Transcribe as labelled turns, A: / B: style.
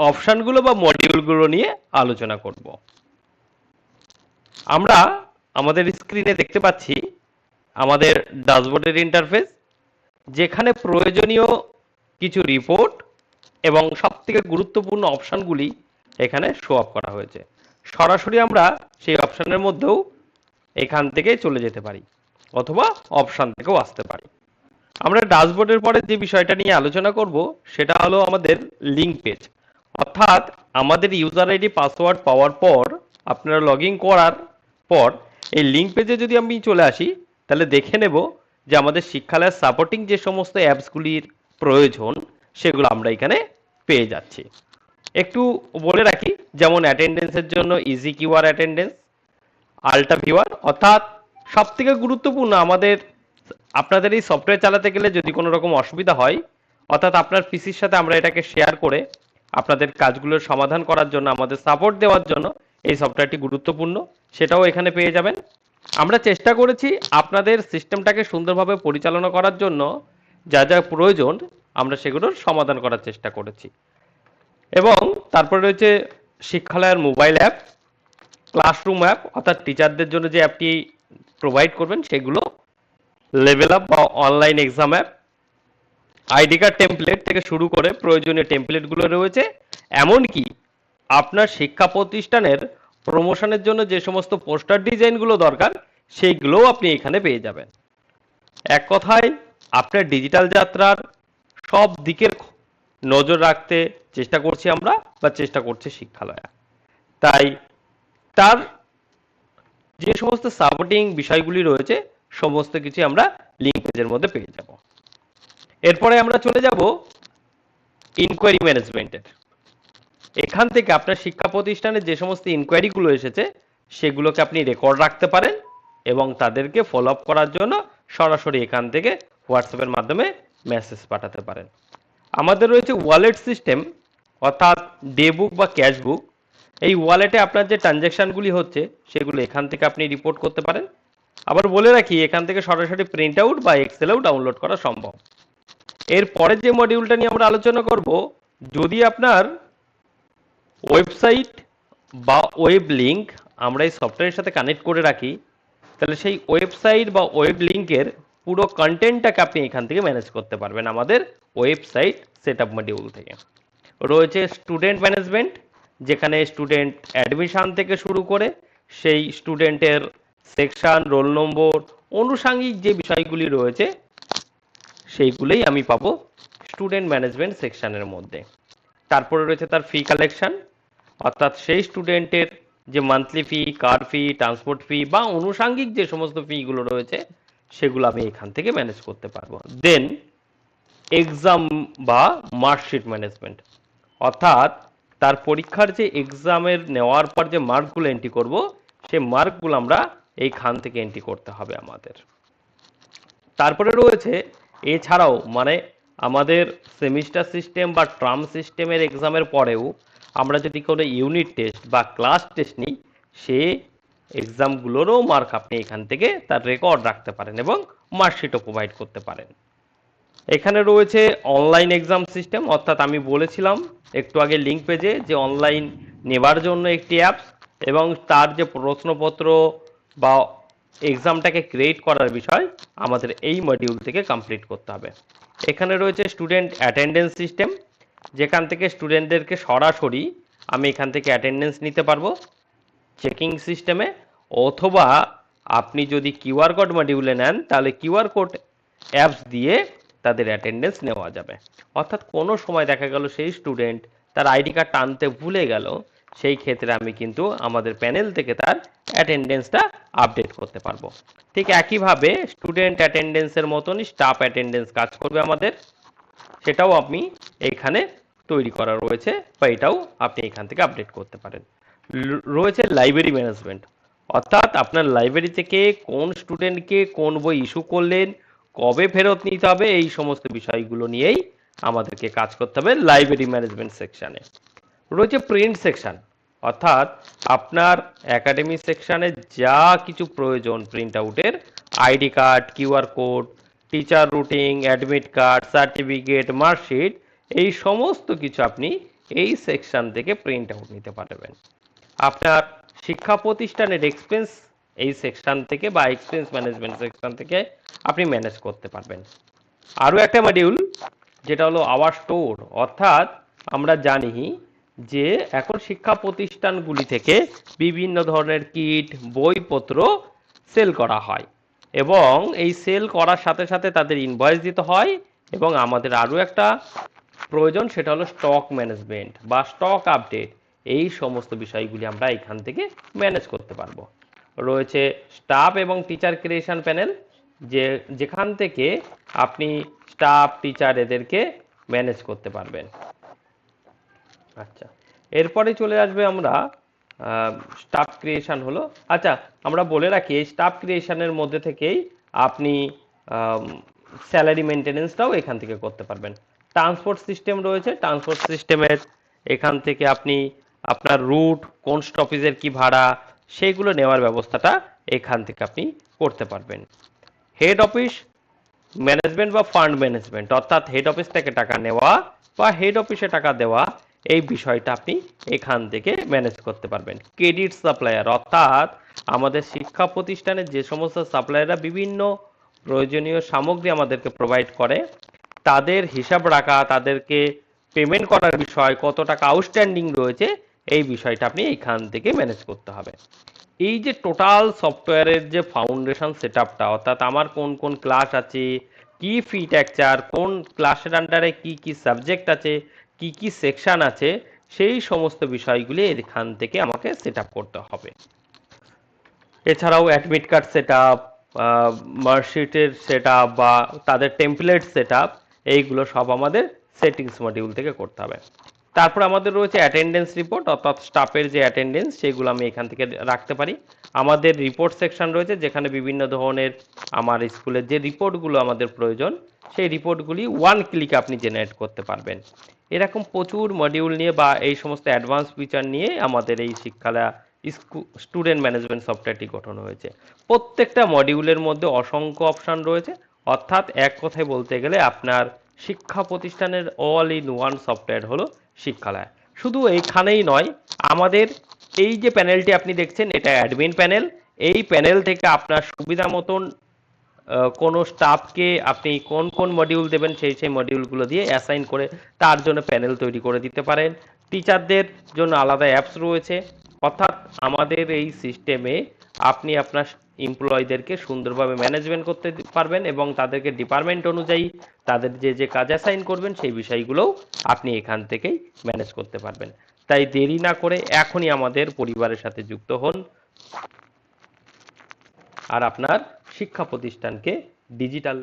A: অপশনগুলো বা মডিউলগুলো নিয়ে আলোচনা করব। আমরা আমাদের স্ক্রিনে দেখতে পাচ্ছি আমাদের ড্যাশবোর্ডের ইন্টারফেস, যেখানে প্রয়োজনীয় কিছু রিপোর্ট এবং সবথেকে গুরুত্বপূর্ণ অপশনগুলি এখানে শো আপ করা হয়েছে। সরাসরি আমরা সেই অপশনের মধ্যেও এখান থেকে চলে যেতে পারি অথবা অপশন থেকেও আসতে পারি। আমরা ড্যাশবোর্ডের পরে যে বিষয়টা নিয়ে আলোচনা করব সেটা হলো আমাদের লিঙ্ক পেজ, অর্থাৎ আমাদের ইউজার আইডি পাসওয়ার্ড পাওয়ার পর আপনারা লগ ইন করার পর এই লিঙ্ক পেজে যদি আমি চলে আসি, তাহলে দেখে নেব যে আমাদের শিক্ষালয়ের সাপোর্টিং যে সমস্ত অ্যাপসগুলির প্রয়োজন সেগুলো আমরা এখানে পেয়ে যাচ্ছি। একটু বলে রাখি, যেমন অ্যাটেন্ডেন্সের জন্য ইজি কিউআর অ্যাটেন্ডেন্স, আলটা ভিউয়ার, অর্থাৎ সব থেকে গুরুত্বপূর্ণ আমাদের আপনাদের এই সফটওয়্যার চালাতে গেলে যদি কোনো রকম অসুবিধা হয়, অর্থাৎ আপনার পিসির সাথে আমরা এটাকে শেয়ার করে আপনাদের কাজগুলোর সমাধান করার জন্য, আমাদের সাপোর্ট দেওয়ার জন্য এই সফটওয়্যারটি গুরুত্বপূর্ণ, সেটাও এখানে পেয়ে যাবেন। আমরা চেষ্টা করেছি আপনাদের সিস্টেমটাকে সুন্দরভাবে পরিচালনা করার জন্য যা যা প্রয়োজন আমরা সেগুলোর সমাধান করার চেষ্টা করেছি। এবং তারপরে রয়েছে শিক্ষালয়ের মোবাইল অ্যাপ, ক্লাসরুম অ্যাপ, অর্থাৎ টিচারদের জন্য যে অ্যাপটি প্রোভাইড করবেন সেগুলো, লেভেল আপ বা online exam app, ID card template থেকে শুরু করে প্রয়োজনীয় টেমপ্লেটগুলো রয়েছে, এমনকি আপনার শিক্ষা প্রতিষ্ঠানের প্রমোশনের জন্য যে সমস্ত পোস্টার ডিজাইনগুলো দরকার সেইগুলোও আপনি এখানে পেয়ে যাবেন। এক কথায় আপনার ডিজিটাল যাত্রার সব দিকের নজর রাখতে চেষ্টা করছি আমরা, বা চেষ্টা করছে শিক্ষালয়। তাই তার যে সমস্ত সাপোর্টিং বিষয়গুলি রয়েছে সমস্ত কিছু আমরা লিঙ্ক পেজের মধ্যে পেয়ে যাব। এরপরে আমরা চলে যাব ইনকোয়ারি ম্যানেজমেন্টের। এখান থেকে আপনার শিক্ষা প্রতিষ্ঠানে যে সমস্ত ইনকোয়ারিগুলো এসেছে সেগুলোকে আপনি রেকর্ড রাখতে পারেন এবং তাদেরকে ফলো আপ করার জন্য সরাসরি এখান থেকে হোয়াটসঅ্যাপের মাধ্যমে মেসেজ পাঠাতে পারেন। আমাদের রয়েছে ওয়ালেট সিস্টেম, অর্থাৎ ডে বুক বা ক্যাশ বুক। এই ওয়ালেটে আপনার যে ট্রানজ্যাকশনগুলি হচ্ছে সেগুলো এখান থেকে আপনি রিপোর্ট করতে পারেন। আবার বলে রাখি, এখান থেকে সরাসরি প্রিন্ট আউট বা এক্সেলেও ডাউনলোড করা সম্ভব। এর পরে যে মডিউলটা নিয়ে আমরা আলোচনা করব, যদি আপনার ওয়েবসাইট বা ওয়েব লিঙ্ক আমরা এই সফটওয়্যারের সাথে কানেক্ট করে রাখি, তাহলে সেই ওয়েবসাইট বা ওয়েব লিঙ্কের পুরো কন্টেন্টটাকে আপনি এখান থেকে ম্যানেজ করতে পারবেন আমাদের ওয়েবসাইট সেটআপ মডিউল থেকে। রয়েছে স্টুডেন্ট ম্যানেজমেন্ট, যেখানে স্টুডেন্ট অ্যাডমিশন থেকে শুরু করে সেই স্টুডেন্টের সেকশন, রোল নম্বর, আনুষঙ্গিক যে বিষয়গুলি রয়েছে সেইগুলোই আমি পাবো স্টুডেন্ট ম্যানেজমেন্ট সেকশনের মধ্যে। তারপরে রয়েছে তার ফি কালেকশন, অর্থাৎ সেই স্টুডেন্টের যে মান্থলি ফি, কার ফি, ট্রান্সপোর্ট ফি বা আনুষঙ্গিক যে সমস্ত ফিগুলো রয়েছে সেগুলো আমি এখান থেকে ম্যানেজ করতে পারবো। দেন এক্সাম বা মার্কশিট ম্যানেজমেন্ট, অর্থাৎ তার পরীক্ষার যে এক্সামের নেওয়ার পর যে মার্কগুলো এন্ট্রি করব সেই মার্কগুলো আমরা এইখান থেকে এন্ট্রি করতে হবে আমাদের। তারপরে রয়েছে এছাড়াও মানে আমাদের সেমিস্টার সিস্টেম বা টার্ম সিস্টেমের এক্সামের পরেও আমরা যদি কোনো ইউনিট টেস্ট বা ক্লাস টেস্ট নিই, সে এক্সামগুলোরও মার্ক আপনি এখান থেকে তার রেকর্ড রাখতে পারেন এবং মার্কশিটও প্রোভাইড করতে পারেন। এখানে রয়েছে অনলাইন এক্সাম সিস্টেম, অর্থাৎ আমি বলেছিলাম একটু আগে লিঙ্ক পেজে যে অনলাইন নেবার জন্য একটি অ্যাপস এবং তার যে প্রশ্নপত্র বা এক্সামটাকে ক্রিয়েট করার বিষয় আমাদের এই মডিউল থেকে কমপ্লিট করতে হবে। এখানে রয়েছে স্টুডেন্ট অ্যাটেন্ডেন্স সিস্টেম, যেখান থেকে স্টুডেন্টদেরকে সরাসরি আমি এখান থেকে অ্যাটেন্ডেন্স নিতে পারবো চেকিং সিস্টেমে, অথবা আপনি যদি কিউআর কোড মডিউলে নেন তাহলে কিউআর কোড অ্যাপস দিয়ে তাদের অ্যাটেন্ডেন্স নেওয়া যাবে। অর্থাৎ কোনো সময় দেখা গেল সেই স্টুডেন্ট তার আইডি কার্ড টানতে ভুলে গেল, সেই ক্ষেত্রে আমি কিন্তু আমাদের প্যানেল থেকে তার অ্যাটেন্ডেন্সটা আপডেট করতে পারবো। ঠিক একইভাবে স্টুডেন্ট অ্যাটেন্ডেন্সের মতনই স্টাফ অ্যাটেন্ডেন্স কাজ করবে আমাদের, সেটাও আপনি এইখানে তৈরি করা রয়েছে বা এটাও আপনি এখান থেকে আপডেট করতে পারেন। রয়েছে লাইব্রেরি ম্যানেজমেন্ট, অর্থাৎ আপনার লাইব্রেরি থেকে কোন স্টুডেন্টকে কোন বই ইস্যু করলেন, কবে ফেরত নিতে হবে, এই সমস্ত বিষয়গুলো নিয়েই আমাদেরকে কাজ করতে হবে লাইব্রেরি ম্যানেজমেন্ট সেকশনে। রয়েছে প্রিন্ট সেকশন, অর্থাৎ আপনার একাডেমি সেকশনে যা কিছু প্রয়োজন প্রিন্ট আউটের, ID card, QR code, teacher routine, admit card, certificate, marksheet, এই সমস্ত কিছু আপনি এই সেকশন থেকে প্রিন্ট আউট নিতে পারবেন। আপনার শিক্ষা প্রতিষ্ঠানের এক্সপেন্স এই সেকশন থেকে বা এক্সপেন্স ম্যানেজমেন্ট সেকশন থেকে আপনি ম্যানেজ করতে পারবেন। আরও একটা মডিউল যেটা হলো আওয়ার স্টোর, অর্থাৎ আমরা জানি যে এখন শিক্ষা প্রতিষ্ঠানগুলি থেকে বিভিন্ন ধরনের কিট বইপত্র সেল করা হয় এবং এই সেল করার সাথে সাথে তাদের ইনভয়েস দিতে হয় এবং আমাদের আরও একটা প্রয়োজন সেটা হলো স্টক ম্যানেজমেন্ট বা স্টক আপডেট। এই সমস্ত বিষয়গুলি আমরা এখান থেকে ম্যানেজ করতে পারবো। রয়েছে স্টাফ এবং টিচার ক্রিয়েশন প্যানেল, যেখান থেকে আপনি স্টাফ টিচার এদেরকে ম্যানেজ করতে পারবেন। আচ্ছা, এরপরে চলে আসবে আমরা স্টাফ ক্রিয়েশন হলো। আচ্ছা, আমরা বলে রাখি স্টাফ ক্রিয়েশনের মধ্যে থেকেই আপনি স্যালারি মেনটেনেন্সটাও এখান থেকে করতে পারবেন। ট্রান্সপোর্ট সিস্টেম রয়েছে, ট্রান্সপোর্ট সিস্টেমের এখান থেকে আপনি আপনার রুট কোন স্টপেজের কি ভাড়া সেইগুলো নেওয়ার ব্যবস্থাটা এখান থেকে আপনি করতে পারবেন। হেড অফিস ম্যানেজমেন্ট বা ফান্ড ম্যানেজমেন্ট, অর্থাৎ হেড অফিস থেকে টাকা নেওয়া বা হেড অফিসে টাকা দেওয়া, এই বিষয়টা আপনি এখান থেকে ম্যানেজ করতে পারবেন। ক্রেডিট সাপ্লায়ার, অর্থাৎ আমাদের শিক্ষা প্রতিষ্ঠানের যে সমস্ত সাপ্লায়াররা বিভিন্ন প্রয়োজনীয় সামগ্রী আমাদেরকে প্রোভাইড করে তাদের হিসাব রাখা, তাদেরকে পেমেন্ট করার বিষয়, কত টাকা আউটস্ট্যান্ডিং রয়েছে, এই বিষয়টা আপনি এখান থেকে ম্যানেজ করতে হবে। এই যে টোটাল সফটওয়্যারের যে ফাউন্ডেশন সেটআপটা, অর্থাৎ আমার কোন কোন ক্লাস আছে, কি ফি স্ট্রাকচার, কোন ক্লাসের আন্ডারে কি কি সাবজেক্ট আছে, কি কি সেকশন আছে, সেই সমস্ত বিষয়গুলি এখান থেকে আমাকে সেটআপ করতে হবে। এছাড়াও অ্যাডমিট কার্ড সেটআপ, মার্কশিটের সেটআপ বা তাদের টেমপ্লেট সেটআপ, এইগুলো সব আমাদের সেটিংস মডিউল থেকে করতে হবে। তারপর আমাদের রয়েছে অ্যাটেন্ডেন্স রিপোর্ট, অর্থাৎ স্টাফের যে অ্যাটেন্ডেন্স সেগুলো আমি এখান থেকে রাখতে পারি। আমাদের রিপোর্ট সেকশন রয়েছে যেখানে বিভিন্ন ধরনের আমার স্কুলের যে রিপোর্টগুলো আমাদের প্রয়োজন সেই রিপোর্টগুলি ওয়ান ক্লিকে আপনি জেনারেট করতে পারবেন। এরকম প্রচুর মডিউল নিয়ে বা এই সমস্ত অ্যাডভান্স ফিচার নিয়ে আমাদের এই শিক্ষালয়া স্টুডেন্ট ম্যানেজমেন্ট সফটওয়্যারটি গঠন হয়েছে। প্রত্যেকটা মডিউলের মধ্যে অসংখ্য অপশন রয়েছে, অর্থাৎ এক কথায় বলতে গেলে আপনার শিক্ষা প্রতিষ্ঠানের অল ইন ওয়ান সফটওয়্যার হলো শিক্ষালয়। শুধু এইখানেই নয়, আমাদের এই যে প্যানেলটি আপনি দেখছেন এটা অ্যাডমিন প্যানেল। এই প্যানেল থেকে আপনার সুবিধা মতন কোনো স্টাফকে আপনি কোন কোন মডিউল দেবেন সেই সেই মডিউলগুলো দিয়ে অ্যাসাইন করে তার জন্য প্যানেল তৈরি করে দিতে পারেন। টিচারদের জন্য আলাদা অ্যাপস রয়েছে, অর্থাৎ আমাদের এই সিস্টেমে আপনি আপনার এমপ্লয়ীদেরকে সুন্দরভাবে ম্যানেজমেন্ট করতে পারবেন এবং তাদেরকে ডিপার্টমেন্ট অনুযায়ী তাদের যে যে কাজ অ্যাসাইন করবেন সেই বিষয়গুলোও আপনি এখান থেকেই ম্যানেজ করতে পারবেন। তাই দেরি না করে এখনই আমাদের পরিবারের সাথে যুক্ত হন আর আপনার শিক্ষা প্রতিষ্ঠানকে ডিজিটাল